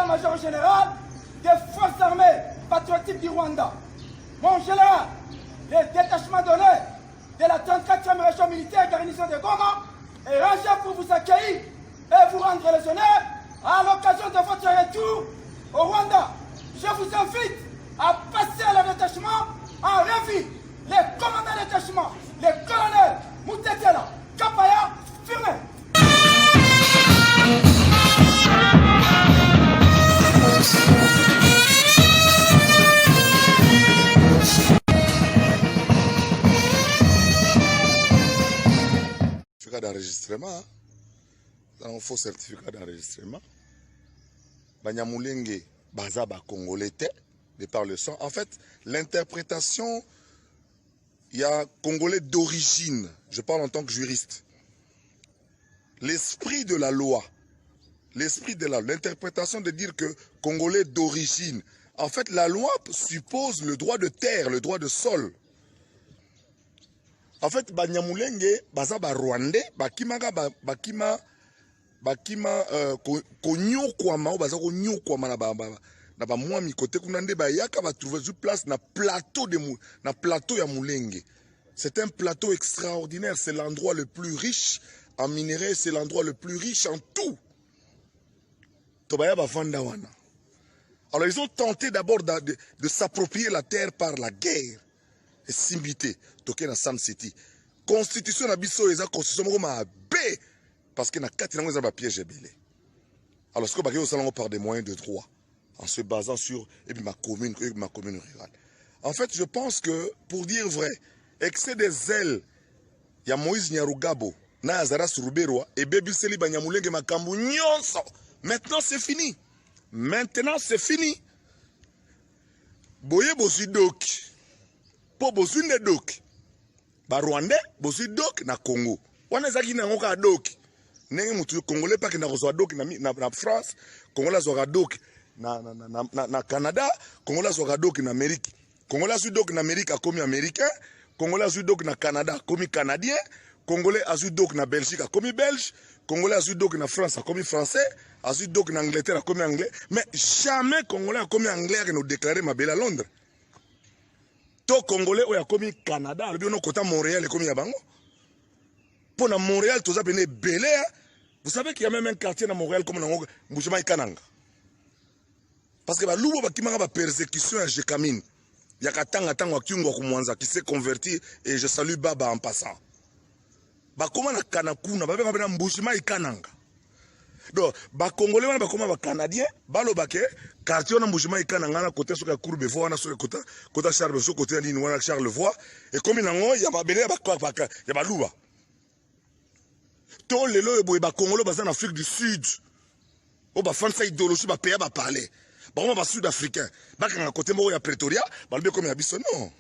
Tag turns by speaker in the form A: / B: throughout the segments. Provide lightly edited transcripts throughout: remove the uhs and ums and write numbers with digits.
A: l'état-major général des forces armées patriotiques du Rwanda. Mon général, les détachements donnés de la 34e région militaire garnison de Goma est rangé pour vous accueillir et vous rendre les honneurs à l'occasion de votre retour au Rwanda. Je vous invite à passer le détachement en revue. Les commandants de détachement, les colonels Moutetela, Kapaya, firmés.
B: Certificat d'enregistrement, un faux certificat d'enregistrement. Banyamulenge, Bazaba Congolais, de par le sang. En fait, l'interprétation, il y a Congolais d'origine. Je parle en tant que juriste. L'esprit de la loi, l'interprétation de dire que Congolais d'origine. En fait, la loi suppose le droit de terre, le droit de sol. En fait, Banyamulenge, Bazaba Rwandais, Bakima konyokwama baza konyokwama na ba mwami côté kunande ba yaka ba trouver une place na plateau ya Mulenge. C'est un plateau extraordinaire, c'est l'endroit le plus riche en minerais, c'est l'endroit le plus riche en tout. Tobaya ba vanda wana. Alors ils ont tenté d'abord de s'approprier la terre par la guerre et simbité toké na Sam City. Constitution na biso eza constitution moko mabe. Parce que na kati nango eza ba piège ebele. Alors ce que baké osalango par des moyens de droit en se basant sur ma commune rurale. En fait, je pense que pour dire vrai, excès des zèles ya Moïse Nyarugabo na Azaras Ruberwa et bebiseli Banyamulenge makambu nyonso. Maintenant c'est fini. Maintenant c'est fini. Boye bosu dok. Po bosu ne dok. Ba Rwandais bosu dok na Congo. Wana zaki na ngoka dok. Nenge mutu Congolais pas qui n'a reçu doc na France, Congolais a doc na Canada, Congolais a doc na Amérique. Congolais a doc na Amérique a commis américain, Congolais a doc na Canada a commis canadien, Congolais a doc na Belgique a commis belge, Congolais a doc na France a commis français, a doc na Angleterre a commis anglais, mais jamais Congolais a commis anglais qui nous déclaré ma belle à Londres. To Congolais a commis Canada, le bien au côté Montréal a commis à Bango. Pour Montréal, tout ça est belé. Vous savez qu'il y a même un quartier dans Montréal comme dans Mouchima et Kananga. Parce que l'oubo qui m'a persécution à Jekamine. Il y a Katanga Tango Kyungo Kumwanza qui s'est converti et je salue Baba en passant. Comment na Kanakuna, Baba na Mouchima et Kananga. Donc, Congolais, comment Canadien, Balo Baké, quartier na Mouchima et Kananga, côté sur la cour de voie, sur le côté Charles, sur le côté de Charlevoix. Et comme il y a ma belé, il y a ma louba. Tous les lois de Congolais en Afrique du Sud. Ils ont fait idéologie, ils ont parlé. Ils sont sud-africains. Ils ont côté de Pretoria, ils ont comme non.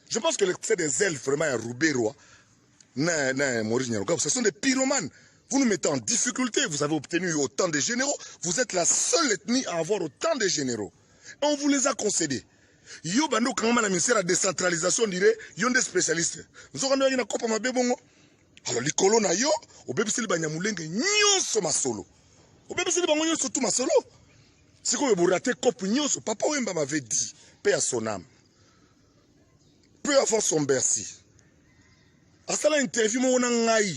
B: Je pense que c'est des ailes vraiment à Rouberwa. Ce sont des pyromanes. Vous nous mettez en difficulté. Vous avez obtenu autant de généraux. Vous êtes la seule ethnie à avoir autant de généraux. Et on vous les a concédés. Yo bando quand même la ministère de la décentralisation dirait, ils ont des spécialistes. Nous avons une coupe à ma bébongo. Alors les colons yo, au bébé c'est le Banyamulenge nyonso masolo. Au bébé c'est le bango nyonso tout masolo. C'est comme vous ratez cop nyonso. Papa Wemba m'avait dit, paix à son âme. Peu avant son Bercy. À ça l'interview mon ngai.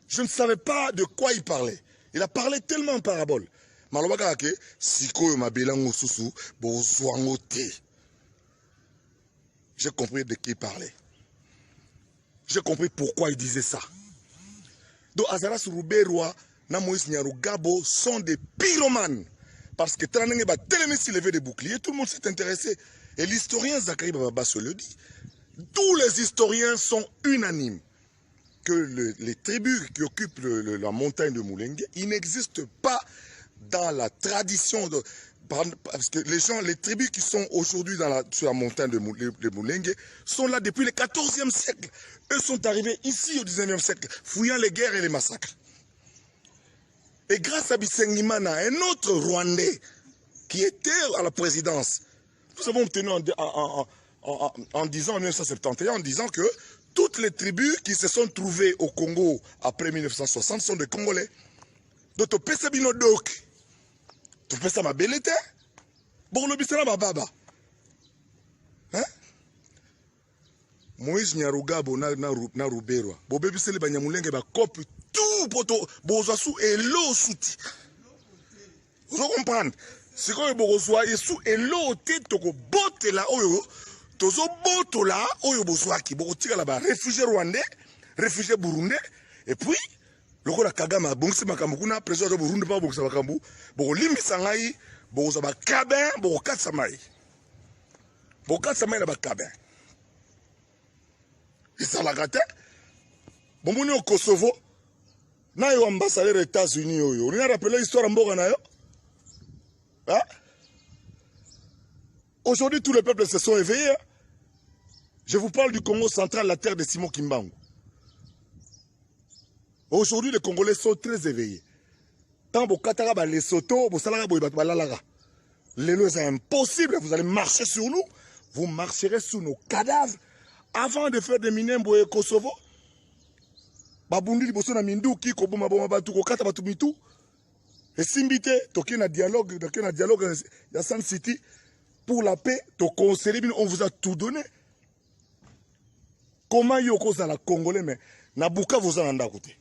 B: Je ne savais pas de quoi il parlait. Il a parlé tellement en parabole. Malobaka ke siko ma belango susu bozwango te. J'ai compris de qui il parlait. J'ai compris pourquoi il disait ça. Donc Azaras Ruberwa, na Moïse Nyarugabo sont des pyromanes. Parce que Tranenge va tellement s'élever des boucliers, tout le monde s'est intéressé. Et l'historien Zachary Baba se le dit. Tous les historiens sont unanimes que les tribus qui occupent la montagne de Mulenge, ils n'existent pas dans la tradition de... Parce que les tribus qui sont aujourd'hui sur la montagne de Mulenge sont là depuis le 14e siècle. Eux sont arrivés ici au 19e siècle, fouillant les guerres et les massacres. Et grâce à Bisengimana, un autre Rwandais qui était à la présidence, nous avons obtenu en disant, en 1971, en disant que toutes les tribus qui se sont trouvées au Congo après 1960 sont des Congolais. Donc, Pesabino Dok, topesa mabele te bokolobisana bababa Moïse Nyarugabo na Ruberwa bobebiseli banyamulenge bakopi tout poto bozwa su elo suti ozo comprendre sikoyo bokozwa esu elo te tokobotela oyo tozobotola oyo bozwaki bokotikala ba réfugié rwandais réfugié burundais et puis lokola Kagame abongisi makambo kuna président de Burundi pa bongisa makambo bokolimbisa ngai bokozwa bakabin bokokatisa mai na bakabin ezalaka te bomoni au Kosovo na yo ambassadeur des États-Unis oyo olinga rappeler histoire mboka na yo hein? Aujourd'hui tous les peuples se sont éveillés. Je vous parle du Congo central, la terre de Simon Kimbangu. Aujourd'hui les Congolais sont très éveillés. Tant bokataka ba Lesotho bosalaka boy bato balalaka. Lelo c'est impossible, vous allez marcher sur nous, vous marcherez sur nos cadavres. Avant de faire des minembo et Kosovo, babundi liboso na minduki ko boma boma batu ko kata batu mitu. Et simbite toki na dialogue ya Sun City pour la paix, to conseiller on vous a tout donné. Comment yoko za la Congolais mais na buka vous en anda côté.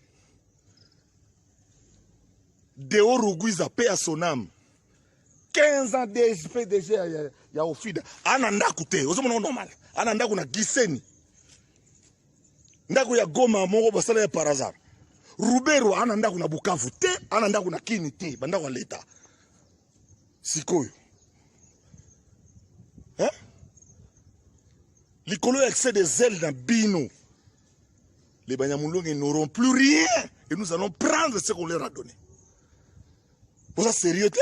B: Deo Rugwiza paix à son âme. 15 ans d'esprit déjà ya ofida ananda côté, ozomona normal. Ananda kuna Giseni ndako ya Goma moko basala ya par hasard Ruberwa ananda kuna Bukavu te ananda kuna Kini te bandako leta sikoyo hein likolo excès des ailes dans bino les banyamulonge n'auront plus rien et nous allons prendre ce qu'on leur a donné. Vous êtes sérieux te